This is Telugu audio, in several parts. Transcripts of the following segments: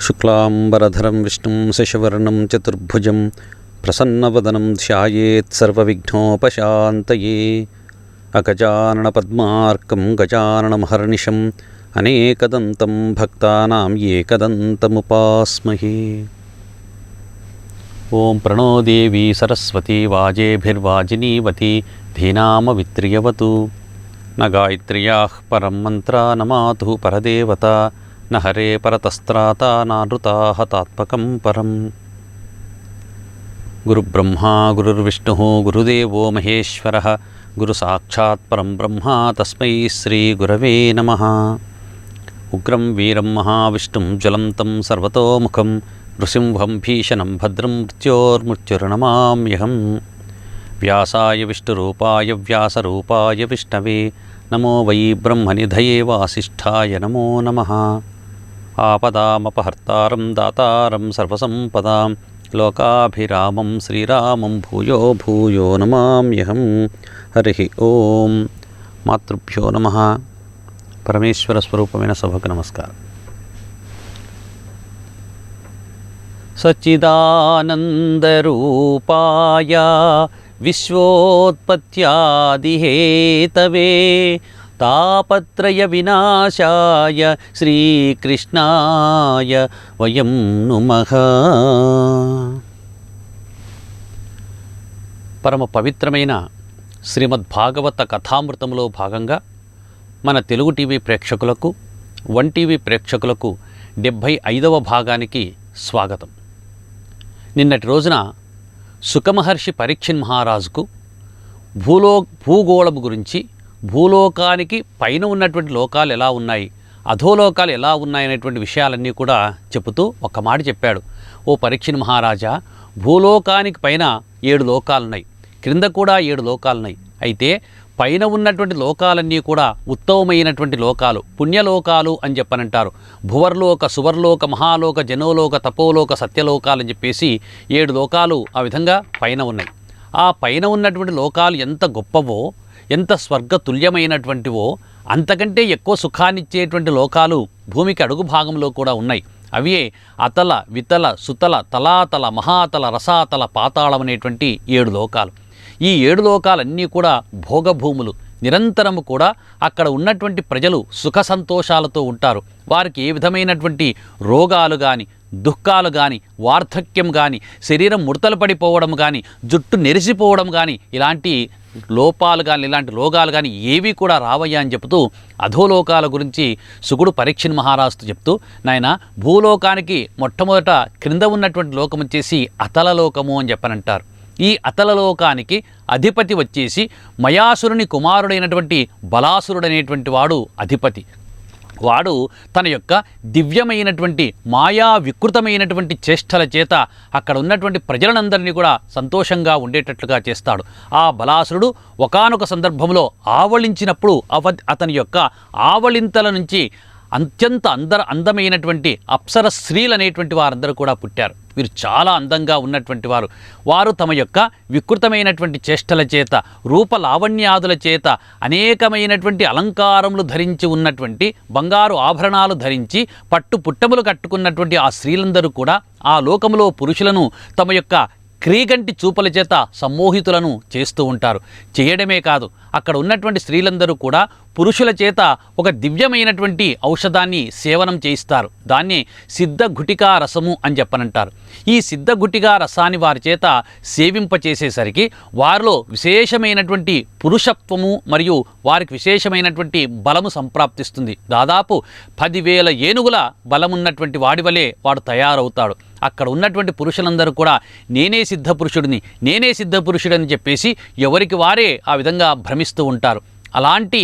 शुक्लांबरधरं विष्णुं शशिवर्णं चतुर्भुजं प्रसन्नवदनं ध्यायेत् सर्वविघ्नोपशान्तये। अगजाननपद्मार्कं गजाननमहर्निशम् अनेकदन्तं भक्तानां एकदन्तमुपास्महे। ओं प्रणो देवी सरस्वती वाजेभिर्वाजिनीवती धीनामवित्रियवतु। न गायत्र्याः परं मन्त्रा न मातुः परदेवता न हरे परतस्त्राता नानृताः तात्मकं परम्। गुरुब्रह्मा गुरुर्विष्णुः गुरुदेवो महेश्वरः गुरुसाक्षात् परं ब्रह्मा तस्मै श्रीगुरवे नमः। उग्रं वीरं महाविष्णुं ज्वलन्तं सर्वतोमुखं नृसिंहं भीषणं भद्रं मृत्योर्मृत्युर्नमाम्यहं। व्यासाय विष्णुरूपाय व्यासरूपाय विष्णवे नमो वै ब्रह्मनिधये वासिष्ठाय नमो नमः। आपदामपहर्तारं दातारं सर्वसम्पदां लोकाभिरामं श्रीरामं भूयो भूयो नमाम्यहं। हरिः ओं। मातृभ्यो नमः। परमेश्वर स्वरूपమైన సభకు నమస్కారం। सच्चिदानन्दरूपाय विश्वोत्पत्त्यादिहेतवे तापत्रय विनाशाय श्रीकृष्णाय वयं नुमः। పరమ పవిత్రమైన శ్రీమద్భాగవత కథామృతంలో భాగంగా మన తెలుగు టీవీ ప్రేక్షకులకు వన్ టీవీ ప్రేక్షకులకు 75వ భాగానికి స్వాగతం। నిన్నటి రోజున సుఖమహర్షి పరీక్షిత్ మహారాజుకు భూగోళం గురించి, భూలోకానికి పైన ఉన్నటువంటి లోకాలు ఎలా ఉన్నాయి, అధోలోకాలు ఎలా ఉన్నాయనేటువంటి విషయాలన్నీ కూడా చెబుతూ ఒక మాట చెప్పాడు। ఓ పరీక్షిత్ మహారాజా, భూలోకానికి పైన 7 లోకాలున్నాయి, క్రింద కూడా 7 లోకాలున్నాయి। అయితే పైన ఉన్నటువంటి లోకాలన్నీ కూడా ఉత్తమమైనటువంటి లోకాలు, పుణ్యలోకాలు అని చెప్పనంటారు। భువర్లోక, సువర్లోక, మహాలోక, జనోలోక, తపోలోక, సత్యలోకాలు అని చెప్పేసి 7 లోకాలు ఆ విధంగా పైన ఉన్నాయి। ఆ పైన ఉన్నటువంటి లోకాలు ఎంత గొప్పవో, ఎంత స్వర్గతుల్యమైనటువంటివో, అంతకంటే ఎక్కువ సుఖాన్నిచ్చేటువంటి లోకాలు భూమికి అడుగు భాగంలో కూడా ఉన్నాయి। అవే అతల, వితల, సుతల, తలాతల, మహాతల, రసాతల, పాతాళం అనేటువంటి 7 లోకాలు। ఈ 7 లోకాలన్నీ కూడా భోగభూములు। నిరంతరము కూడా అక్కడ ఉన్నటువంటి ప్రజలు సుఖ సంతోషాలతో ఉంటారు। వారికి ఏ విధమైనటువంటి రోగాలు కానీ, దుఃఖాలు కానీ, వార్ధక్యం కానీ, శరీరం ముడతలు పడిపోవడం కానీ, జుట్టు నెరిసిపోవడం కానీ, ఇలాంటి లోపాలు కానీ, ఇలాంటి రోగాలు కానీ ఏవి కూడా రావయ్యా అని చెబుతూ అధోలోకాల గురించి సుకుడు పరీక్షిత్ మహారాజుతో చెప్తూ, నాయన భూలోకానికి మొట్టమొదట క్రింద ఉన్నటువంటి లోకం వచ్చేసి అతల లోకము అని చెప్పనంటారు। ఈ అతలలోకానికి అధిపతి వచ్చేసి మయాసురుని కుమారుడైనటువంటి బలాసురుడనేటువంటి వాడు అధిపతి। వాడు తన యొక్క దివ్యమైనటువంటి మాయా వికృతమైనటువంటి చేష్టల చేత అక్కడ ఉన్నటువంటి ప్రజలందరినీ కూడా సంతోషంగా ఉండేటట్లుగా చేస్తాడు। ఆ బలాసురుడు ఒకానొక సందర్భంలో ఆవళించినప్పుడు అతని యొక్క ఆవళింతల నుంచి అత్యంత అందమైనటువంటి అప్సర స్త్రీలు అనేటువంటి వారందరూ కూడా పుట్టారు। వీరు చాలా అందంగా ఉన్నటువంటి వారు। వారు తమ యొక్క వికృతమైనటువంటి చేష్టల చేత, రూపలావణ్యాదుల చేత, అనేకమైనటువంటి అలంకారములు ధరించి ఉన్నటువంటి, బంగారు ఆభరణాలు ధరించి, పట్టు పుట్టములు కట్టుకున్నటువంటి ఆ స్త్రీలందరూ కూడా ఆ లోకములో పురుషులను తమ యొక్క క్రీగంటి చూపుల చేత సమ్మోహితులను చేస్తూ ఉంటారు। చేయడమే కాదు, అక్కడ ఉన్నటువంటి స్త్రీలందరూ కూడా పురుషుల చేత ఒక దివ్యమైనటువంటి ఔషధాన్ని సేవనం చేయిస్తారు। దాన్ని సిద్ధ గుటికా రసము అని చెప్పనంటారు। ఈ సిద్ధ గుటికా రసాన్ని వారి చేత సేవింపచేసేసరికి వారిలో విశేషమైనటువంటి పురుషత్వము మరియు వారికి విశేషమైనటువంటి బలము సంప్రాప్తిస్తుంది। దాదాపు 10,000 ఏనుగుల బలమున్నటువంటి వాడి వలె వాడు తయారవుతాడు। అక్కడ ఉన్నటువంటి పురుషులందరూ కూడా నేనే సిద్ధపురుషుడిని, నేనే సిద్ధపురుషుడని చెప్పేసి ఎవరికి వారే ఆ విధంగా భ్రమిస్తూ ఉంటారు। అలాంటి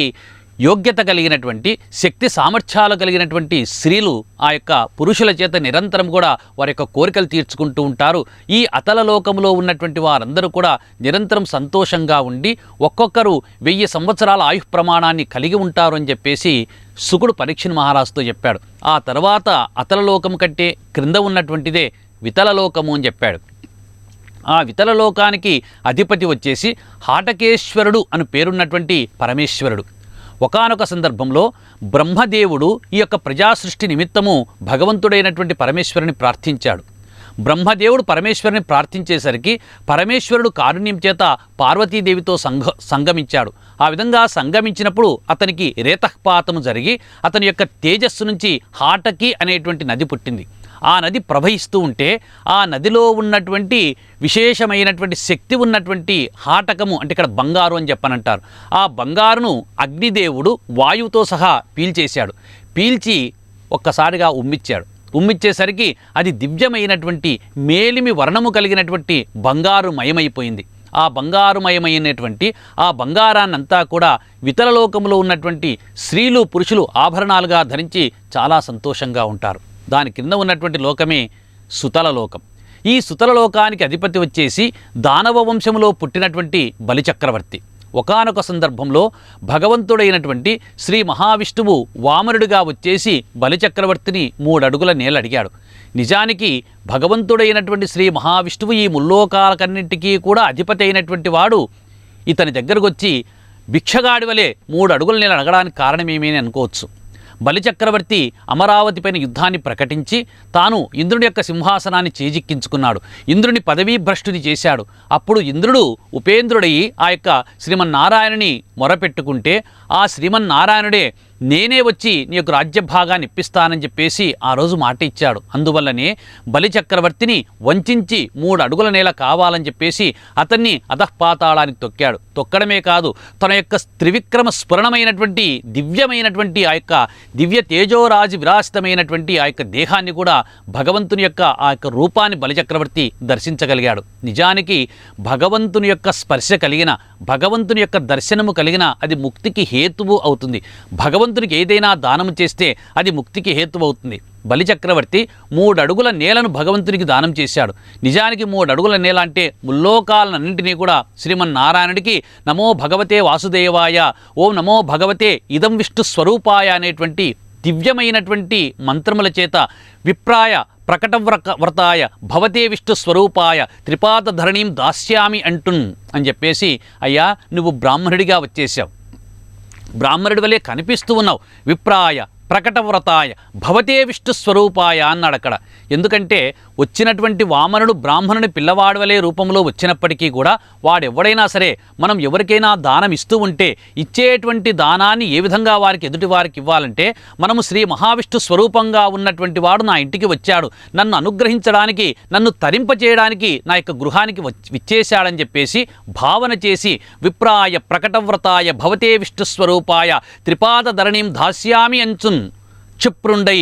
యోగ్యత కలిగినటువంటి, శక్తి సామర్థ్యాలు కలిగినటువంటి స్త్రీలు ఆ యొక్క పురుషుల చేత నిరంతరం కూడా వారి యొక్క కోరికలు తీర్చుకుంటూ ఉంటారు। ఈ అతల లోకంలో ఉన్నటువంటి వారందరూ కూడా నిరంతరం సంతోషంగా ఉండి ఒక్కొక్కరు 1000 సంవత్సరాల ఆయుష్ ప్రమాణాన్ని కలిగి ఉంటారు అని చెప్పేసి సుకుడు పరీక్షిత్ మహారాజుతో చెప్పాడు। ఆ తర్వాత అతల లోకం కంటే క్రింద ఉన్నటువంటిదే వితలలోకము అని చెప్పాడు। ఆ వితలలోకానికి అధిపతి వచ్చేసి హాటకేశ్వరుడు అని పేరున్నటువంటి పరమేశ్వరుడు। ఒకానొక సందర్భంలో బ్రహ్మదేవుడు ఈ యొక్క ప్రజాసృష్టి నిమిత్తము భగవంతుడైనటువంటి పరమేశ్వరుని ప్రార్థించాడు. బ్రహ్మదేవుడు పరమేశ్వరుని ప్రార్థించేసరికి పరమేశ్వరుడు కారుణ్యం చేత పార్వతీదేవితో సంగమించాడు. ఆ విధంగా సంగమించినప్పుడు అతనికి రేతఃపాతము జరిగి అతని యొక్క తేజస్సు నుంచి హాటకి అనేటువంటి నది పుట్టింది. ఆ నది ప్రవహిస్తూ ఉంటే ఆ నదిలో ఉన్నటువంటి విశేషమైనటువంటి శక్తి ఉన్నటువంటి హాటకము, అంటే ఇక్కడ బంగారు అని చెప్పనంటారు, ఆ బంగారును అగ్నిదేవుడు వాయువుతో సహా పీల్చేశాడు. పీల్చి ఒక్కసారిగా ఉమ్మిచ్చేసరికి అది దివ్యమైనటువంటి మేలిమి వర్ణము కలిగినటువంటి బంగారు మయమైపోయింది. ఆ బంగారుమయమైనటువంటి ఆ బంగారాన్నంతా కూడా వితరలోకములో ఉన్నటువంటి స్త్రీలు పురుషులు ఆభరణాలుగా ధరించి చాలా సంతోషంగా ఉంటారు. దాని కింద ఉన్నటువంటి లోకమే సుతల లోకం. ఈ సుతల లోకానికి అధిపతి వచ్చేసి దానవ వంశములో పుట్టినటువంటి బలిచక్రవర్తి. ఒకానొక సందర్భంలో భగవంతుడైనటువంటి శ్రీ మహావిష్ణువు వామనుడిగా వచ్చేసి బలిచక్రవర్తిని 3 అడుగుల నేల అడిగాడు. నిజానికి భగవంతుడైనటువంటి శ్రీ మహావిష్ణువు ఈ ముల్లోకాలకన్నింటికీ కూడా అధిపతి అయినటువంటి వాడు ఇతని దగ్గరకు వచ్చి భిక్షగాడి వలె 3 అడుగుల నేల అడగడానికి కారణమేమని అనుకోవచ్చు. బలిచక్రవర్తి అమరావతి పైన యుద్ధాన్ని ప్రకటించి తాను ఇంద్రుని యొక్క సింహాసనాన్ని చేజిక్కించుకున్నాడు. ఇంద్రుని పదవీ భ్రష్టుని చేశాడు. అప్పుడు ఇంద్రుడు ఉపేంద్రుడయి ఆ యొక్క శ్రీమన్నారాయణుని మొరపెట్టుకుంటే ఆ శ్రీమన్నారాయణుడే నేనే వచ్చి నీ యొక్క రాజ్యభాగాన్ని ఇప్పిస్తానని చెప్పేసి ఆ రోజు మాట ఇచ్చాడు. అందువల్లనే బలిచక్రవర్తిని వంచించి 3 అడుగుల నేల కావాలని చెప్పేసి అతన్ని అధఃపాతాళానికి తొక్కాడు. తొక్కడమే కాదు, తన యొక్క త్రివిక్రమ స్ఫురణమైనటువంటి దివ్యమైనటువంటి ఆ యొక్క దివ్య తేజోరాజు విరాసితమైనటువంటి ఆ యొక్క దేహాన్ని కూడా భగవంతుని యొక్క ఆ యొక్క రూపాన్ని బలిచక్రవర్తి దర్శించగలిగాడు. నిజానికి భగవంతుని యొక్క స్పర్శ కలిగిన, భగవంతుని యొక్క దర్శనము కలిగిన అది ముక్తికి హేతువు అవుతుంది. భగవంతునికి ఏదైనా దానము చేస్తే అది ముక్తికి హేతువు అవుతుంది. బలిచక్రవర్తి 3 అడుగుల నేలను భగవంతునికి దానం చేశాడు. నిజానికి 3 అడుగుల నేల అంటే ముల్లోకాలన్నింటినీ కూడా శ్రీమన్నారాయణుడికి నమో భగవతే వాసుదేవాయ, ఓం నమో భగవతే ఇదం విష్ణు స్వరూపాయ అనేటువంటి దివ్యమైనటువంటి మంత్రముల చేత విప్రాయ ప్రకటవ్రతాయ భవతే విష్ణు స్వరూపాయ త్రిపాదధరణీం దాస్యామి అంటున్ అని చెప్పేసి, అయ్యా నువ్వు బ్రాహ్మణుడిగా వచ్చేసావు, బ్రాహ్మణుడి వలె కనిపిస్తూ ఉన్నావు, విప్రాయ ప్రకటవ్రతాయ భవతే విష్ణు స్వరూపాయ అన్నాడు అక్కడ. ఎందుకంటే వచ్చినటువంటి వామనుడు బ్రాహ్మణుని పిల్లవాడి వలె రూపంలో వచ్చినప్పటికీ కూడా వాడెవడైనా సరే మనం ఎవరికైనా దానం ఇస్తూ ఉంటే ఇచ్చేటువంటి దానాన్ని ఏ విధంగా వారికి ఎదుటి వారికి ఇవ్వాలంటే మనము శ్రీ మహావిష్ణు స్వరూపంగా ఉన్నటువంటి వాడు నా ఇంటికి వచ్చాడు, నన్ను అనుగ్రహించడానికి, నన్ను తరింపచేయడానికి నా యొక్క గృహానికి విచ్చేశాడని చెప్పేసి భావన చేసి విప్రాయ ప్రకటవ్రతాయ భవతే విష్ణు స్వరూపాయ త్రిపాదధరణీం దాస్యామి అంచున్ క్షిప్రుండై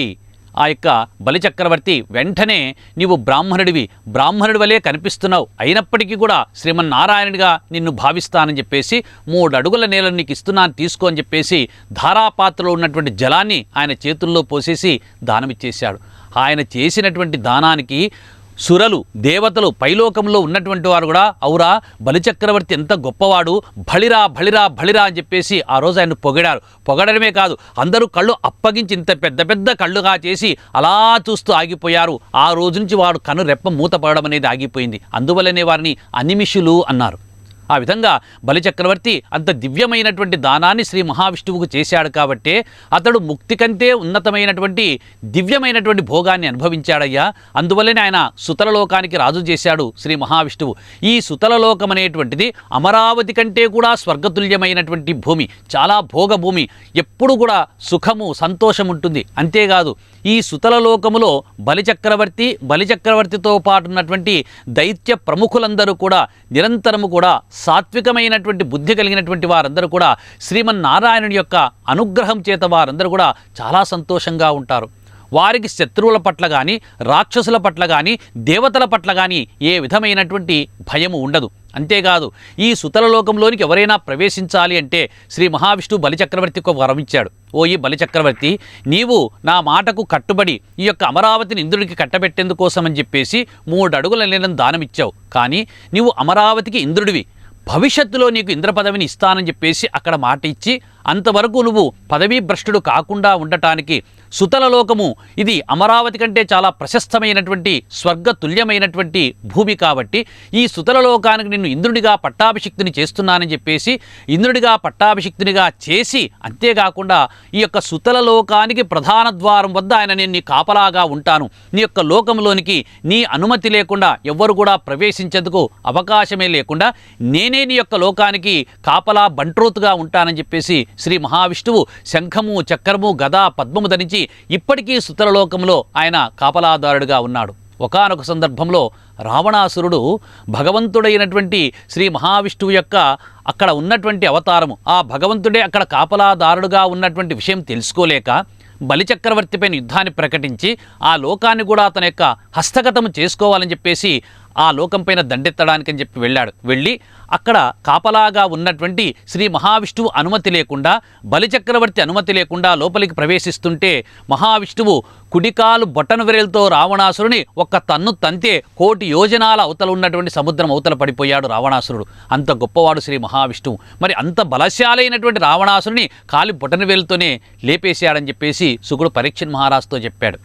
ఆ యొక్క బలిచక్రవర్తి వెంటనే నీవు బ్రాహ్మణుడి వలె కనిపిస్తున్నావు, అయినప్పటికీ కూడా శ్రీమన్నారాయణుడిగా నిన్ను భావిస్తానని చెప్పేసి 3 అడుగుల నేలను నీకు ఇస్తున్నాను తీసుకో అని చెప్పేసి ధారాపాత్రలో ఉన్నటువంటి జలాన్ని ఆయన చేతుల్లో పోసేసి దానమిచ్చేశాడు. ఆయన చేసినటువంటి దానానికి సురలు, దేవతలు, పైలోకంలో ఉన్నటువంటి వారు కూడా ఔరా బలిచక్రవర్తి ఎంత గొప్పవాడు, బళిరా బళిరా బళిరా అని చెప్పేసి ఆ రోజు ఆయన పొగిడారు. పొగడమే కాదు, అందరూ కళ్ళు అప్పగించి ఇంత పెద్ద పెద్ద కళ్ళుగా చేసి అలా చూస్తూ ఆగిపోయారు. ఆ రోజు నుంచి వాడు కను రెప్ప మూతపడడం అనేది ఆగిపోయింది. అందువల్లనే వారిని అనిమిషులు అన్నారు. ఆ విధంగా బలిచక్రవర్తి అంత దివ్యమైనటువంటి దానాన్ని శ్రీ మహావిష్ణువుకు చేశాడు కాబట్టే అతడు ముక్తి కంటే ఉన్నతమైనటువంటి దివ్యమైనటువంటి భోగాన్ని అనుభవించాడయ్యా. అందువల్లనే ఆయన సుతలలోకానికి రాజు చేశాడు శ్రీ మహావిష్ణువు. ఈ సుతలలోకం అనేటువంటిది అమరావతి కంటే కూడా స్వర్గతుల్యమైనటువంటి భూమి, చాలా భోగభూమి, ఎప్పుడు కూడా సుఖము సంతోషం ఉంటుంది. అంతేకాదు ఈ సుతలలోకములో బలిచక్రవర్తితో పాటు ఉన్నటువంటి దైత్య ప్రముఖులందరూ కూడా నిరంతరము కూడా సాత్వికమైనటువంటి బుద్ధి కలిగినటువంటి వారందరూ కూడా శ్రీమన్నారాయణుని యొక్క అనుగ్రహం చేత వారందరూ కూడా చాలా సంతోషంగా ఉంటారు. వారికి శత్రువుల పట్ల కానీ, రాక్షసుల పట్ల కానీ, దేవతల పట్ల కానీ ఏ విధమైనటువంటి భయము ఉండదు. అంతేకాదు ఈ సుతలలోకంలోనికి ఎవరైనా ప్రవేశించాలి అంటే శ్రీ మహావిష్ణువు బలిచక్రవర్తికి ఒక వరం ఇచ్చాడు. ఓ ఈ బలిచక్రవర్తి, నీవు నా మాటకు కట్టుబడి ఈ యొక్క అమరావతిని ఇంద్రుడికి కట్టబెట్టేందుకోసం అని చెప్పేసి 3 అడుగుల నేలను దానమిచ్చావు. కానీ నీవు అమరావతికి ఇంద్రుడివి, భవిష్యత్తులో నీకు ఇంద్ర పదవిని ఇస్తానని చెప్పేసి అక్కడ మాట ఇచ్చి అంతవరకు నువ్వు పదవీ భ్రష్టుడు కాకుండా ఉండటానికి సుతల లోకము ఇది అమరావతి కంటే చాలా ప్రశస్తమైనటువంటి స్వర్గతుల్యమైనటువంటి భూమి కాబట్టి ఈ సుతల లోకానికి నిన్ను ఇంద్రుడిగా పట్టాభిషిక్తుని చేస్తున్నానని చెప్పేసి ఇంద్రుడిగా పట్టాభిషిక్తునిగా చేసి, అంతేకాకుండా ఈ యొక్క సుతల లోకానికి ప్రధాన ద్వారం వద్ద ఆయన నేను నీ కాపలాగా ఉంటాను, నీ యొక్క లోకంలోనికి నీ అనుమతి లేకుండా ఎవ్వరు కూడా ప్రవేశించేందుకు అవకాశమే లేకుండా నేనే నీ యొక్క లోకానికి కాపలా బంట్రోతుగా ఉంటానని చెప్పేసి శ్రీ మహావిష్ణువు శంఖము చక్రము గదా పద్మము ధరించి ఇప్పటికీ సుతల లోకంలో ఆయన కాపలాదారుడిగా ఉన్నాడు. ఒకానొక సందర్భంలో రావణాసురుడు భగవంతుడైనటువంటి శ్రీ మహావిష్ణువు యొక్క అక్కడ ఉన్నటువంటి అవతారము, ఆ భగవంతుడే అక్కడ కాపలాదారుడుగా ఉన్నటువంటి విషయం తెలుసుకోలేక బలిచక్రవర్తిపైన యుద్ధాన్ని ప్రకటించి ఆ లోకాన్ని కూడా తన యొక్క హస్తగతము చేసుకోవాలని చెప్పేసి ఆ లోకంపైన దండెత్తడానికని చెప్పి వెళ్ళి అక్కడ కాపలాగా ఉన్నటువంటి శ్రీ మహావిష్ణువు అనుమతి లేకుండా, బలిచక్రవర్తి అనుమతి లేకుండా లోపలికి ప్రవేశిస్తుంటే మహావిష్ణువు కుడికాలు బొటన విరలతో రావణాసురుని ఒక్క తన్ను తంతే 1,000,000 యోజనాల అవతల ఉన్నటువంటి సముద్రం అవతల పడిపోయాడు రావణాసురుడు. అంత గొప్పవాడు శ్రీ మహావిష్ణువు. మరి అంత బలశాలైనటువంటి రావణాసురుని కాలి బొటన వేలుతోనే లేపేశాడని చెప్పేసి శుకుడు పరీక్షణ్ మహారాజుతో చెప్పాడు.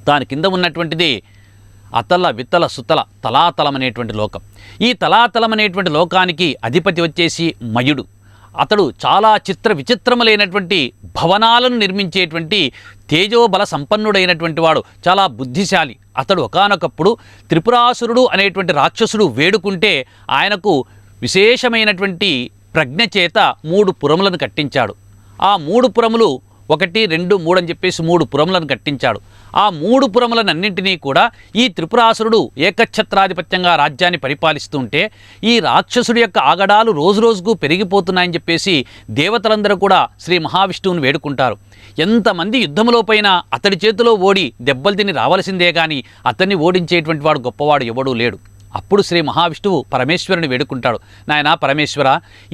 దాని కింద ఉన్నటువంటిది అతల వితల సుతల తలాతలం అనేటువంటి లోకం. ఈ తలాతలం అనేటువంటి లోకానికి అధిపతి వచ్చేసి మయుడు. అతడు చాలా విచిత్రములైనటువంటి భవనాలను నిర్మించేటువంటి తేజోబల సంపన్నుడైనటువంటి వాడు, చాలా బుద్ధిశాలి. అతడు ఒకానొకప్పుడు త్రిపురాసురుడు అనేటువంటి రాక్షసుడు వేడుకుంటే ఆయనకు విశేషమైనటువంటి ప్రజ్ఞ చేత 3 పురములను కట్టించాడు. ఆ 3 పురములు 1, 2, 3 అని చెప్పేసి 3 పురములను కట్టించాడు. ఆ 3 పురములనన్నింటినీ కూడా ఈ త్రిపురాసురుడు ఏకఛత్రాధిపత్యంగా రాజ్యాన్ని పరిపాలిస్తుంటే ఈ రాక్షసుడి యొక్క ఆగడాలు రోజురోజుకు పెరిగిపోతున్నాయని చెప్పేసి దేవతలందరూ కూడా శ్రీ మహావిష్ణువుని వేడుకుంటారు. ఎంతమంది యుద్ధములో పైన అతడి చేతిలో ఓడి దెబ్బలు తిని రావలసిందే కానీ అతన్ని ఓడించేటువంటి వాడు గొప్పవాడు ఎవడూ లేడు. అప్పుడు శ్రీ మహావిష్ణువు పరమేశ్వరుని వేడుకుంటాడు, నాయనా పరమేశ్వర,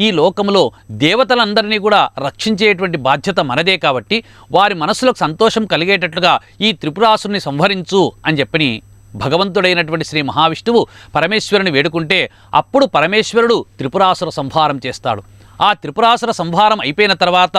ఈ లోకంలో దేవతలందరినీ కూడా రక్షించేటువంటి బాధ్యత మనదే కాబట్టి వారి మనసులకు సంతోషం కలిగేటట్లుగా ఈ త్రిపురాసురుని సంహరించు అని చెప్పని భగవంతుడైనటువంటి శ్రీ మహావిష్ణువు పరమేశ్వరుని వేడుకుంటే అప్పుడు పరమేశ్వరుడు త్రిపురాసుర సంహారం చేస్తాడు. ఆ త్రిపురాసుర సంహారం అయిపోయిన తర్వాత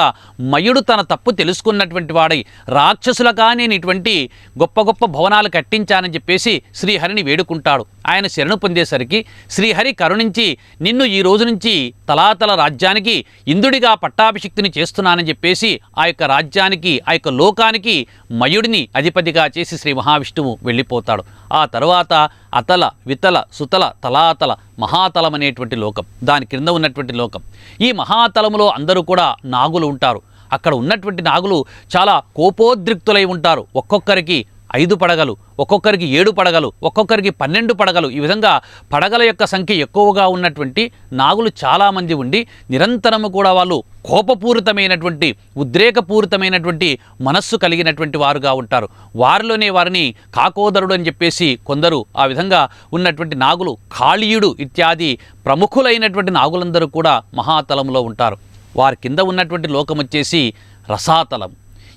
మయుడు తన తప్పు తెలుసుకున్నటువంటి వాడై రాక్షసుల కానిటువంటి గొప్ప గొప్ప భవనాలు కట్టించానని చెప్పేసి శ్రీహరిని వేడుకుంటాడు. ఆయన శరణు పొందేసరికి శ్రీహరి కరుణించి నిన్ను ఈ రోజు నుంచి తలాతల రాజ్యానికి ఇంద్రుడిగా పట్టాభిషిక్తుని చేస్తున్నానని చెప్పేసి ఆ యొక్క రాజ్యానికి ఆ యొక్క లోకానికి మయుడిని అధిపతిగా చేసి శ్రీ మహావిష్ణువు వెళ్ళిపోతాడు. ఆ తర్వాత అతల వితల సుతల తలాతల మహాతలం అనేటువంటి లోకం, దాని క్రింద ఉన్నటువంటి లోకం. ఈ మహాతలములో అందరూ కూడా నాగులు ఉంటారు. అక్కడ ఉన్నటువంటి నాగులు చాలా కోపోద్రిక్తులై ఉంటారు. ఒక్కొక్కరికి 5 పడగలు, ఒక్కొక్కరికి 7 పడగలు, ఒక్కొక్కరికి 12 పడగలు. ఈ విధంగా పడగల యొక్క సంఖ్య ఎక్కువగా ఉన్నటువంటి నాగులు చాలామంది ఉండి నిరంతరము కూడా వాళ్ళు కోపపూరితమైనటువంటి ఉద్రేకపూరితమైనటువంటి మనస్సు కలిగినటువంటి వారుగా ఉంటారు. వారిలోనే వారిని కాకోదరుడు అని చెప్పేసి కొందరు ఆ విధంగా ఉన్నటువంటి నాగులు, కాళీయుడు ఇత్యాది ప్రముఖులైనటువంటి నాగులందరూ కూడా మహాతలంలో ఉంటారు. వారి కింద ఉన్నటువంటి లోకం వచ్చేసి రసాతలం.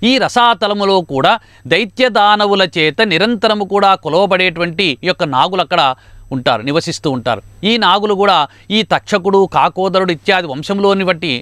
ఈ రసాతలములో కూడా దైత్యదానవుల చేత నిరంతరము కూడా కొలవబడేటువంటి యొక్క నాగులు అక్కడ ఉంటారు, నివసిస్తూ ఉంటారు. ఈ నాగులు కూడా ఈ తక్షకుడు కాకోదరుడు ఇత్యాది వంశంలోని బట్టి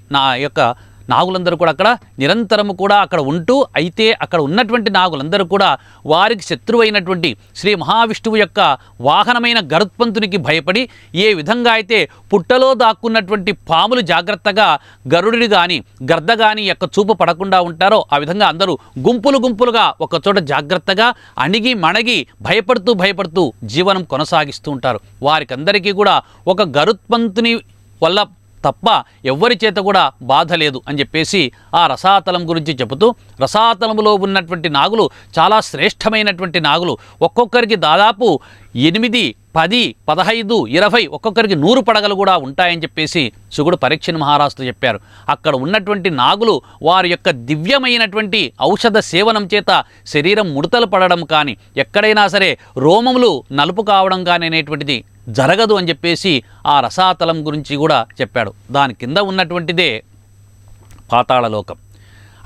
నాగులందరూ కూడా అక్కడ నిరంతరము కూడా అక్కడ ఉంటూ, అయితే అక్కడ ఉన్నటువంటి నాగులందరూ కూడా వారికి శత్రువైనటువంటి శ్రీ మహావిష్ణువు యొక్క వాహనమైన గరుత్మంతునికి భయపడి ఏ విధంగా అయితే పుట్టలో దాక్కున్నటువంటి పాములు జాగ్రత్తగా గరుడిని కానీ గర్ద కానీ యొక్క చూపు పడకుండా ఉంటారో ఆ విధంగా అందరూ గుంపులుగా ఒకచోట జాగ్రత్తగా అణిగి మణగి భయపడుతూ జీవనం కొనసాగిస్తూ ఉంటారు. వారికందరికీ కూడా ఒక గరుత్మంతుని వల్ల తప్ప ఎవ్వరి చేత కూడా బాధ లేదు అని చెప్పేసి ఆ రసాతలం గురించి చెబుతూ, రసాతలములో ఉన్నటువంటి నాగులు చాలా శ్రేష్టమైనటువంటి నాగులు. ఒక్కొక్కరికి దాదాపు 8, 10, 15, 20 ఒక్కొక్కరికి 100 పడగలు కూడా ఉంటాయని చెప్పేసి శుకుడు పరీక్షణ్ మహారాజుతో చెప్పారు. అక్కడ ఉన్నటువంటి నాగులు వారి యొక్క దివ్యమైనటువంటి ఔషధ సేవనం చేత శరీరం ముడతలు పడడం కానీ, ఎక్కడైనా సరే రోమములు నలుపు కావడం కానీ అనేటువంటిది జరగదు అని చెప్పేసి ఆ రసాతలం గురించి కూడా చెప్పాడు. దాని కింద ఉన్నటువంటిదే పాతాళలోకం.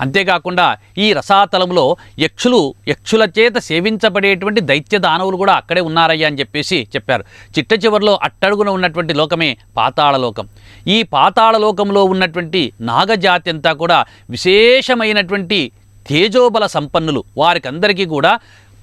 అంతేకాకుండా ఈ రసాతలంలో యక్షుల చేత సేవించబడేటువంటి దైత్య దానవులు కూడా అక్కడే ఉన్నారయ్యా అని చెప్పేసి చెప్పారు. చిట్ట చివరిలో అట్టడుగున ఉన్నటువంటి లోకమే పాతాళలోకం. ఈ పాతాళలోకంలో ఉన్నటువంటి నాగజాతి అంతా కూడా విశేషమైనటువంటి తేజోబల సంపన్నులు. వారికందరికీ కూడా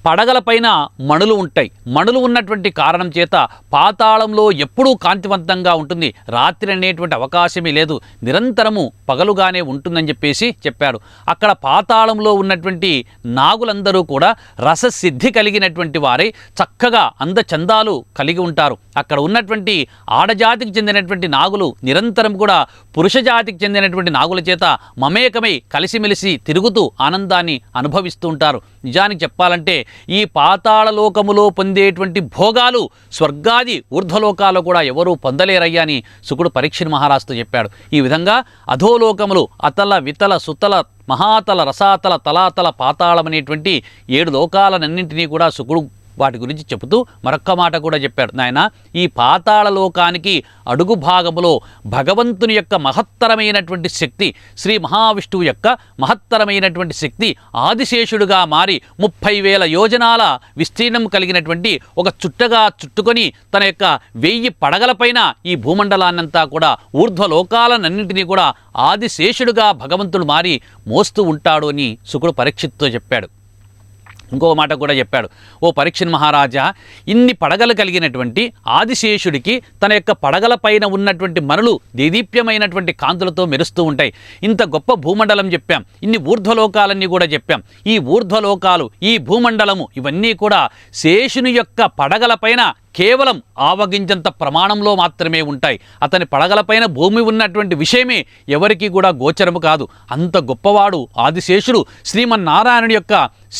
పడగలపైన మణులు ఉంటాయి. మణులు ఉన్నటువంటి కారణం చేత పాతాళంలో ఎప్పుడూ కాంతివంతంగా ఉంటుంది. రాత్రి అనేటువంటి అవకాశమే లేదు, నిరంతరము పగలుగానే ఉంటుందని చెప్పేసి చెప్పారు. అక్కడ పాతాళంలో ఉన్నటువంటి నాగులందరూ కూడా రససిద్ధి కలిగినటువంటి వారై చక్కగా అందచందాలు కలిగి ఉంటారు. అక్కడ ఉన్నటువంటి ఆడజాతికి చెందినటువంటి నాగులు నిరంతరం కూడా పురుష జాతికి చెందినటువంటి నాగుల చేత మమేకమై కలిసిమెలిసి తిరుగుతూ ఆనందాన్ని అనుభవిస్తూ ఉంటారు. నిజానికి చెప్పాలంటే ఈ పాతాళలోకములో పొందేటువంటి భోగాలు స్వర్గాది ఊర్ధ్వలోకాలు కూడా ఎవరూ పొందలేరయ్యా అని శుకుడు పరీక్షిత్ మహారాజుతో చెప్పాడు. ఈ విధంగా అధోలోకములు అతల వితల సుతల మహాతల రసాతల తలాతల పాతాళం అనేటువంటి 7 లోకాలన్నింటినీ కూడా శుకుడు వాటి గురించి చెబుతూ మరొక్క మాట కూడా చెప్పాడు. నాయన, ఈ పాతాళలోకానికి అడుగు భాగములో భగవంతుని యొక్క మహత్తరమైనటువంటి శక్తి, శ్రీ మహావిష్ణువు యొక్క మహత్తరమైనటువంటి శక్తి ఆదిశేషుడుగా మారి 30,000 యోజనాల విస్తీర్ణం కలిగినటువంటి ఒక చుట్టగా చుట్టుకొని తన యొక్క 1000 పడగలపైన ఈ భూమండలాన్నంతా కూడా ఊర్ధ్వలోకాలన్నింటినీ కూడా ఆదిశేషుడుగా భగవంతుడు మారి మోస్తూ ఉంటాడు అని శుకుడు పరీక్షిత్తుతో చెప్పాడు. ఇంకో మాట కూడా చెప్పాడు. ఓ పరీక్షిత్ మహారాజా, ఇన్ని పడగలు కలిగినటువంటి ఆదిశేషుడికి తన యొక్క పడగల పైన ఉన్నటువంటి మనులు దేదీప్యమైనటువంటి కాంతులతో మెరుస్తూ ఉంటాయి. ఇంత గొప్ప భూమండలం చెప్పాం, ఇన్ని ఊర్ధ్వలోకాలన్నీ కూడా చెప్పాం. ఈ ఊర్ధ్వలోకాలు, ఈ భూమండలము ఇవన్నీ కూడా శేషుని యొక్క పడగల పైన కేవలం ఆవగింజంత ప్రమాణంలో మాత్రమే ఉంటాయి. అతని పడగలపైన భూమి ఉన్నటువంటి విషయమే ఎవరికీ కూడా గోచరము కాదు. అంత గొప్పవాడు ఆదిశేషుడు. శ్రీమన్నారాయణుడి యొక్క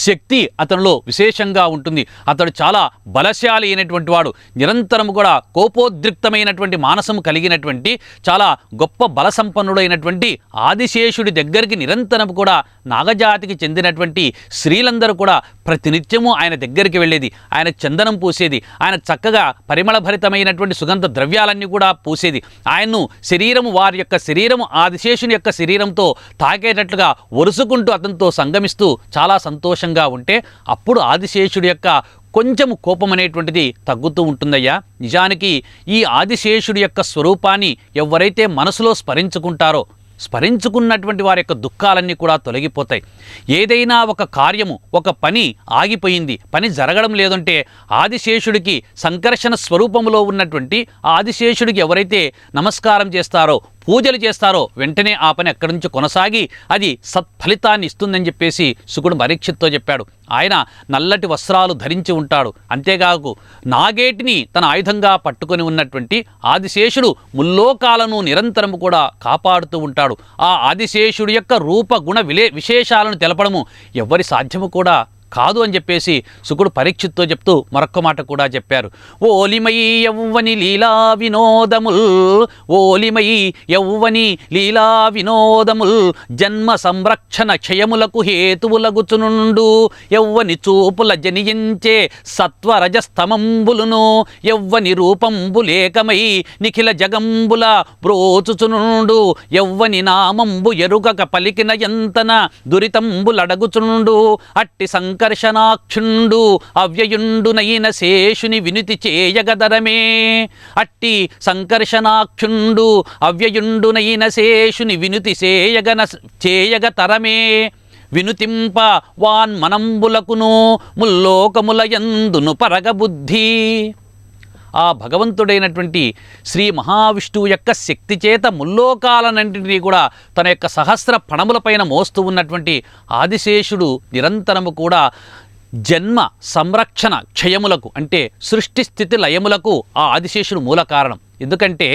శక్తి అతనిలో విశేషంగా ఉంటుంది. అతడు చాలా బలశాలి అయినటువంటి వాడు. నిరంతరం కూడా కోపోద్రిక్తమైనటువంటి మానసము కలిగినటువంటి చాలా గొప్ప బలసంపన్నుడైనటువంటి ఆదిశేషుడి దగ్గరికి నిరంతరం కూడా నాగజాతికి చెందినటువంటి స్త్రీలందరూ కూడా ప్రతినిత్యము ఆయన దగ్గరికి వెళ్ళేది. ఆయన చందనం పూసేది. ఆయన చక్కగా పరిమళభరితమైనటువంటి సుగంధ ద్రవ్యాలన్నీ కూడా పూసేది. ఆయన్ను శరీరము, వారి యొక్క శరీరము ఆదిశేషుని యొక్క శరీరంతో తాకేటట్లుగా ఒరుసుకుంటూ అతనితో సంగమిస్తూ చాలా సంతోషంగా ఉంటే అప్పుడు ఆదిశేషుడి యొక్క కొంచెము కోపం అనేటువంటిది తగ్గుతూ ఉంటుందయ్యా. నిజానికి ఈ ఆదిశేషుడి యొక్క స్వరూపాన్ని ఎవరైతే మనసులో స్మరించుకుంటారో, స్మరించుకున్నటువంటి వారి యొక్క దుఃఖాలన్నీ కూడా తొలగిపోతాయి. ఏదైనా ఒక కార్యము, ఒక పని ఆగిపోయింది, పని జరగడం లేదంటే ఆదిశేషుడికి సంకర్షణ స్వరూపంలో ఉన్నటువంటి ఆదిశేషుడికి ఎవరైతే నమస్కారం చేస్తారో, పూజలు చేస్తారో వెంటనే ఆ పని అక్కడి నుంచి కొనసాగి అది సత్ఫలితాన్ని ఇస్తుందని చెప్పేసి శుకుడు పరీక్షిత్తో చెప్పాడు. ఆయన నల్లటి వస్త్రాలు ధరించి ఉంటాడు. అంతేకాకు నాగేటిని తన ఆయుధంగా పట్టుకొని ఉన్నటువంటి ఆదిశేషుడు ముల్లోకాలను నిరంతరం కూడా కాపాడుతూ ఉంటాడు. ఆ ఆదిశేషుడి యొక్క రూప గుణ విశేషాలను తెలపడము ఎవరి సాధ్యము కూడా కాదు అని చెప్పేసి శుకుడు పరీక్షిత్తో చెప్తూ మరొక్క మాట కూడా చెప్పారు. ఓలిమయి యవ్వని లీలా వినోదముల్, ఓలిమయి యవ్వని లీలా వినోదముల్, జన్మ సంరక్షణ క్షయములకు హేతువులగుచునుండు, యవ్వని చూపుల జనియించే సత్వరజస్తమంబులును, యవ్వని రూపంబులేకమై నిఖిల జగంబుల బ్రోచుచునుండు, యవ్వని నామంబు ఎరుగక పలికిన ఎంతన దురితంబులడగుచునుండు, అట్టి సంకర్షణాక్షుండు అవ్యయుండునైన శేషుని వినుతి చేయగదరమే, అట్టి సంకర్షణాక్షుండు అవ్యయుండునైన శేషుని వినుతి చేయగతరమే, వినుతింప వాన్ మనంబులకును ముల్లోకములయందును పరగబుద్ధి. ఆ భగవంతుడైనటువంటి శ్రీ మహావిష్ణువు యొక్క శక్తి చేత ముల్లోకాలన్నింటినీ కూడా తన యొక్క సహస్ర పణములపైన మోస్తూ ఉన్నటువంటి ఆదిశేషుడు నిరంతరము కూడా జన్మ సంరక్షణ క్షయములకు, అంటే సృష్టి స్థితి లయములకు ఆ ఆదిశేషుడు మూల కారణం. ఎందుకంటే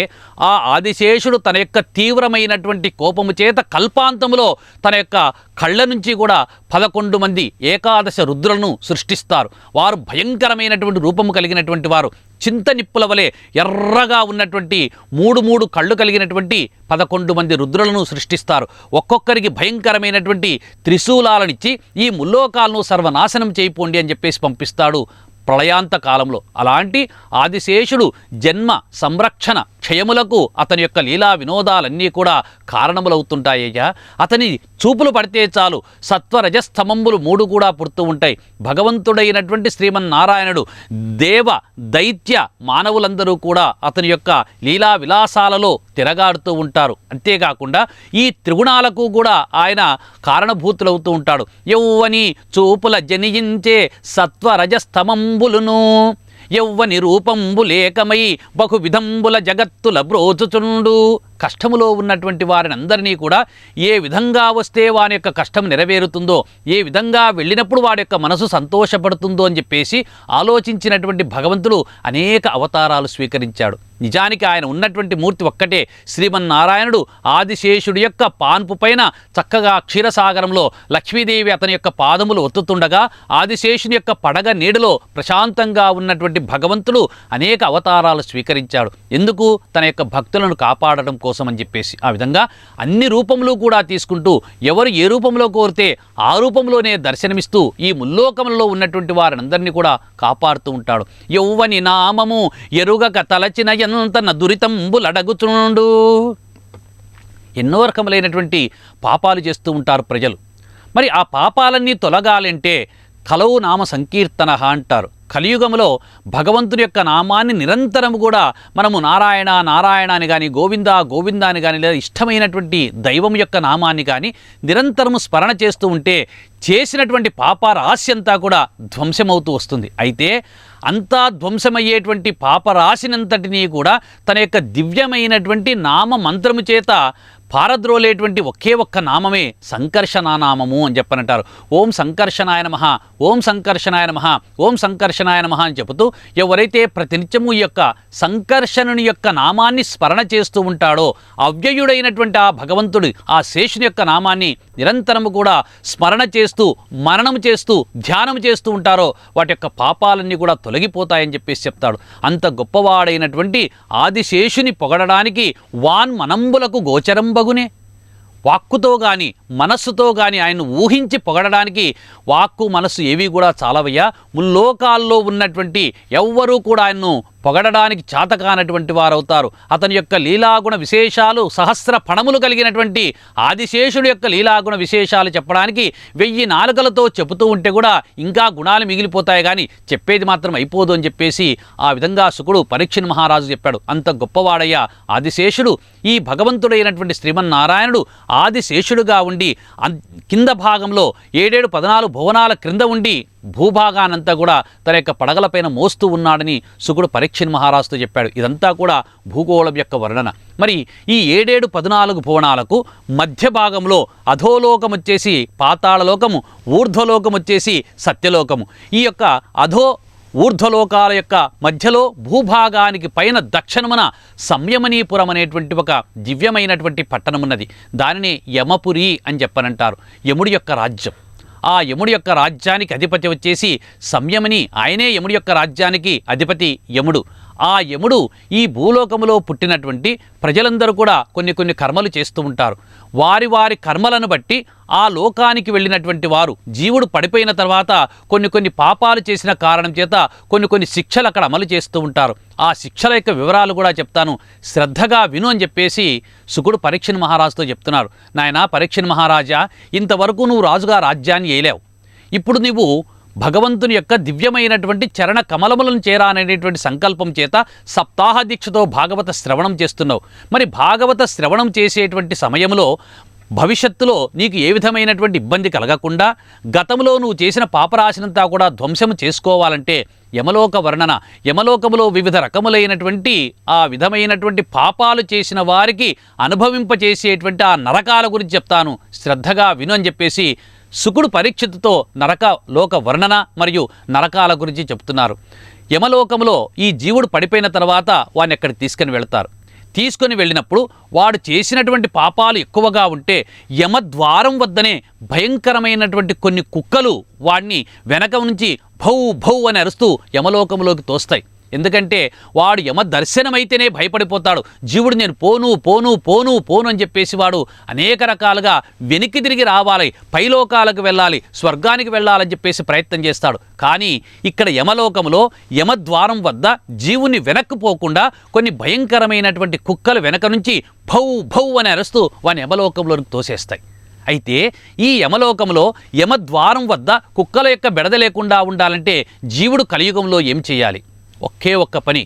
ఆ ఆదిశేషుడు తన యొక్క తీవ్రమైనటువంటి కోపము చేత కల్పాంతములో తన యొక్క కళ్ళ నుంచి కూడా 11 మంది ఏకాదశ రుద్రులను సృష్టిస్తారు. వారు భయంకరమైనటువంటి రూపము కలిగినటువంటి వారు. చింత నిప్పుల వలె ఎర్రగా ఉన్నటువంటి 3 కళ్ళు కలిగినటువంటి 11 మంది రుద్రులను సృష్టిస్తారు. ఒక్కొక్కరికి భయంకరమైనటువంటి త్రిశూలాలనిచ్చి ఈ ముల్లోకాలను సర్వనాశనం చేయిపోండి అని చెప్పేసి పంపిస్తాడు ప్రళయాంత కాలంలో. అలాంటి ఆదిశేషుడు జన్మ సంరక్షణ క్షయములకు అతని యొక్క లీలా వినోదాలన్నీ కూడా కారణములవుతుంటాయ్యా. అతని చూపులు పడితే చాలు సత్వరజస్తమంబులు 3 కూడా పుడుతూ ఉంటాయి. భగవంతుడైనటువంటి శ్రీమన్నారాయణుడు దేవ దైత్య మానవులందరూ కూడా అతని యొక్క లీలా విలాసాలలో తిరగాడుతూ ఉంటారు. అంతేకాకుండా ఈ త్రిగుణాలకు కూడా ఆయన కారణభూతులవుతూ ఉంటాడు. యౌవని చూపుల జనియించే సత్వరజస్తమంబులును యౌవని రూపంబులేకమై బహు విధంబుల జగత్తుల బ్రోచుచుండు. కష్టములో ఉన్నటువంటి వారిని అందరినీ కూడా ఏ విధంగా వస్తే వాని యొక్క కష్టం నెరవేరుతుందో, ఏ విధంగా వెళ్ళినప్పుడు వాడి యొక్క మనసు సంతోషపడుతుందో అని చెప్పేసి ఆలోచించినటువంటి భగవంతుడు అనేక అవతారాలు స్వీకరించాడు. నిజానికి ఆయన ఉన్నటువంటి మూర్తి ఒక్కటే. శ్రీమన్నారాయణుడు ఆదిశేషుడి యొక్క పాన్పు పైన చక్కగా క్షీరసాగరంలో లక్ష్మీదేవి అతని యొక్క పాదములు ఒత్తుతుండగా ఆదిశేషుని యొక్క పడగ నీడలో ప్రశాంతంగా ఉన్నటువంటి భగవంతుడు అనేక అవతారాలు స్వీకరించాడు. ఎందుకు? తన యొక్క భక్తులను కాపాడడం కోసం అని చెప్పేసి. ఆ విధంగా అన్ని రూపములు కూడా తీసుకుంటూ ఎవరు ఏ రూపంలో కోరితే ఆ రూపంలోనే దర్శనమిస్తూ ఈ ముల్లోకములలో ఉన్నటువంటి వారందరినీ కూడా కాపాడుతూ ఉంటాడు. యౌవని నామము ఎరుగక తలచిన ఎంతన దురితంబులడగుచుండు. ఎన్నో రకములైనటువంటి పాపాలు చేస్తూ ఉంటారు ప్రజలు. మరి ఆ పాపాలన్నీ తొలగాలంటే కలవు నామ సంకీర్తన అంటారు. కలియుగంలో భగవంతుని యొక్క నామాన్ని నిరంతరం కూడా మనము నారాయణ నారాయణ అని కానీ, గోవింద గోవింద అని కానీ, లేదా ఇష్టమైనటువంటి దైవం యొక్క నామాన్ని కానీ నిరంతరము స్మరణ చేస్తూ ఉంటే చేసినటువంటి పాపరాశి అంతా కూడా ధ్వంసమవుతూ వస్తుంది. అయితే అంతా ధ్వంసమయ్యేటువంటి పాపరాశినంతటినీ కూడా తన యొక్క దివ్యమైనటువంటి నామ మంత్రము చేత పారద్రోలేటువంటి ఒకే ఒక్క నామమే సంకర్షణానామము అని చెప్పనంటారు. ఓం సంకర్షణాయ నమః, ఓం సంకర్షణాయ నమః, ఓం సంకర్షణాయ నమః అని చెబుతూ ఎవరైతే ప్రతినిత్యము ఈ యొక్క సంకర్షణుని యొక్క నామాన్ని స్మరణ చేస్తూ ఉంటాడో, అవ్యయుడైనటువంటి ఆ భగవంతుడు ఆ శేషుని యొక్క నామాన్ని నిరంతరము కూడా స్మరణ చేస్తూ మననం చేస్తూ ధ్యానం చేస్తూ ఉంటారో వాటి యొక్క పాపాలన్నీ కూడా తొలగిపోతాయని చెప్పేసి చెప్తాడు. అంత గొప్పవాడైనటువంటి ఆదిశేషుని పొగడడానికి వాన్మనంబులకు గోచరంబగునే. వాక్కుతో కానీ మనస్సుతో కానీ ఆయన్ను ఊహించి పొగడడానికి వాక్కు మనస్సు ఏవి కూడా చాలవయ్యా. ముల్లోకాల్లో ఉన్నటువంటి ఎవ్వరూ కూడా ఆయన్ను పొగడడానికి చాతకానటువంటి వారవుతారు. అతని యొక్క లీలాగుణ విశేషాలు సహస్ర పణములు కలిగినటువంటి ఆదిశేషుడి యొక్క లీలాగుణ విశేషాలు చెప్పడానికి 1000 నాలుకలతో చెబుతూ ఉంటే కూడా ఇంకా గుణాలు మిగిలిపోతాయి, కానీ చెప్పేది మాత్రం అయిపోదు అని చెప్పేసి ఆ విధంగా శుకుడు పరీక్షిత్ మహారాజు చెప్పాడు. అంత గొప్పవాడయ్యా ఆదిశేషుడు. ఈ భగవంతుడైనటువంటి శ్రీమన్నారాయణుడు ఆదిశేషుడుగా ఉండి కింద భాగంలో 7 14 భువనాల క్రింద ఉండి భూభాగానంతా కూడా తన యొక్క పడగలపైన మోస్తూ ఉన్నాడని శుకుడు పరీక్షిత్ మహారాజుతో చెప్పాడు. ఇదంతా కూడా భూగోళం యొక్క వర్ణన. మరి ఈ 7 14 భువనాలకు మధ్య భాగంలో అధోలోకం వచ్చేసి పాతాళలోకము, ఊర్ధ్వలోకం వచ్చేసి సత్యలోకము. ఈ యొక్క ఊర్ధ్వలోకాల యొక్క మధ్యలో భూభాగానికి పైన దక్షిణమున సంయమనీపురం అనేటువంటి ఒక దివ్యమైనటువంటి పట్టణమున్నది. దానిని యమపురి అని చెప్పనంటారు. యముడి యొక్క రాజ్యం. ఆ యముడి యొక్క రాజ్యానికి అధిపతి వచ్చేసి సంయమని. ఆయనే యముడి యొక్క రాజ్యానికి అధిపతి యముడు. ఆ యముడు ఈ భూలోకములో పుట్టినటువంటి ప్రజలందరూ కూడా కొన్ని కర్మలు చేస్తూ ఉంటారు. వారి కర్మలను బట్టి ఆ లోకానికి వెళ్ళినటువంటి వారు జీవుడు పడిపోయిన తర్వాత కొన్ని పాపాలు చేసిన కారణం చేత కొన్ని శిక్షలు అక్కడ అమలు చేస్తూ ఉంటారు. ఆ శిక్షల యొక్క వివరాలు కూడా చెప్తాను, శ్రద్ధగా విను అని చెప్పేసి శుకుడు పరీక్షిత్ మహారాజుతో చెప్తున్నారు. నాయనా పరీక్షిత్ మహారాజా, ఇంతవరకు నువ్వు రాజుగా రాజ్యాన్ని ఏలావు. ఇప్పుడు నువ్వు భగవంతుని యొక్క దివ్యమైనటువంటి చరణ కమలములను చేరాలనేటువంటి సంకల్పం చేత సప్తాహ దీక్షతో భాగవత శ్రవణం చేస్తున్నావు. మరి భాగవత శ్రవణం చేసేటువంటి సమయంలో భవిష్యత్తులో నీకు ఏ విధమైనటువంటి ఇబ్బంది కలగకుండా గతంలో నువ్వు చేసిన పాపరాశినంతా కూడా ధ్వంసము చేసుకోవాలంటే యమలోక వర్ణన, యమలోకములో వివిధ రకములైనటువంటి ఆ విధమైనటువంటి పాపాలు చేసిన వారికి అనుభవింపచేసేటువంటి ఆ నరకాల గురించి చెప్తాను, శ్రద్ధగా విను అని చెప్పేసి శుకుడు పరీక్షిత్తుతో లోక వర్ణన మరియు నరకాల గురించి చెప్తున్నారు. యమలోకములో ఈ జీవుడు పడిపోయిన తర్వాత వాడిని ఎక్కడికి తీసుకొని వెళ్ళినప్పుడు వాడు చేసినటువంటి పాపాలు ఎక్కువగా ఉంటే యమద్వారం వద్దనే భయంకరమైనటువంటి కొన్ని కుక్కలు వాడిని వెనక నుంచి భౌ భౌ అని అరుస్తూ యమలోకంలోకి తోస్తాయి. ఎందుకంటే వాడు యమ దర్శనమైతేనే భయపడిపోతాడు. జీవుడు నేను పోను పోను పోను పోను అని చెప్పేసి వాడు అనేక రకాలుగా వెనక్కి తిరిగి రావాలి, పైలోకాలకు వెళ్ళాలి, స్వర్గానికి వెళ్ళాలని చెప్పేసి ప్రయత్నం చేస్తాడు. కానీ ఇక్కడ యమలోకంలో యమద్వారం వద్ద జీవుని వెనక్కి పోకుండా కొన్ని భయంకరమైనటువంటి కుక్కలు వెనక నుంచి భౌ భౌ అని అరుస్తూ వాని యమలోకంలోనికి తోసేస్తాయి. అయితే ఈ యమలోకంలో యమద్వారం వద్ద కుక్కల యొక్క బెడద లేకుండా ఉండాలంటే జీవుడు కలియుగంలో ఏం చేయాలి? ఒకే ఒక్క పని.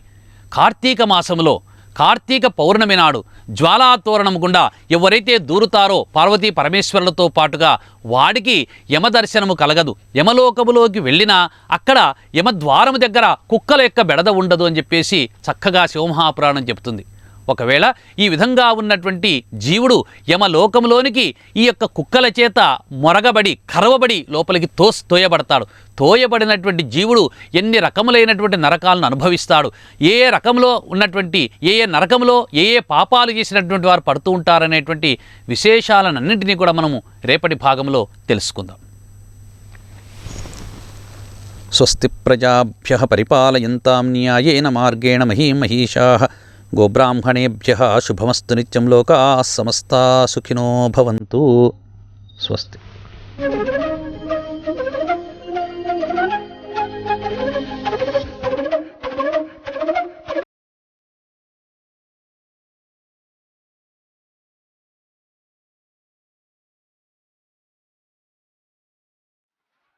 కార్తీక మాసంలో కార్తీక పౌర్ణమి నాడు జ్వాలాతోరణం గుండా ఎవరైతే దూరుతారో పార్వతీ పరమేశ్వరులతో పాటుగా వాడికి యమదర్శనము కలగదు. యమలోకములోకి వెళ్ళినా అక్కడ యమద్వారము దగ్గర కుక్కల యొక్క బెడద ఉండదు అని చెప్పేసి చక్కగా శివమహాపురాణం చెబుతుంది. ఒకవేళ ఈ విధంగా ఉన్నటువంటి జీవుడు యమలోకంలోనికి ఈ యొక్క కుక్కల చేత మొరగబడి కరవబడి లోపలికి తోయబడతాడు. తోయబడినటువంటి జీవుడు ఎన్ని రకములైనటువంటి నరకాలను అనుభవిస్తాడు, ఏ రకంలో ఉన్నటువంటి ఏ నరకంలో ఏ పాపాలు చేసినటువంటి వారు పడుతూ ఉంటారనేటువంటి విశేషాలన్నింటినీ కూడా మనము రేపటి భాగంలో తెలుసుకుందాం. స్వస్తి ప్రజాభ్యః పరిపాలయంతాం న్యాయేన మార్గేణ మహీమహీషాః గోబ్రాహ్మణేభ్యః శుభమస్తు నిత్యం లోకాః సమస్తాః సుఖినో భవంతు. స్వస్తి.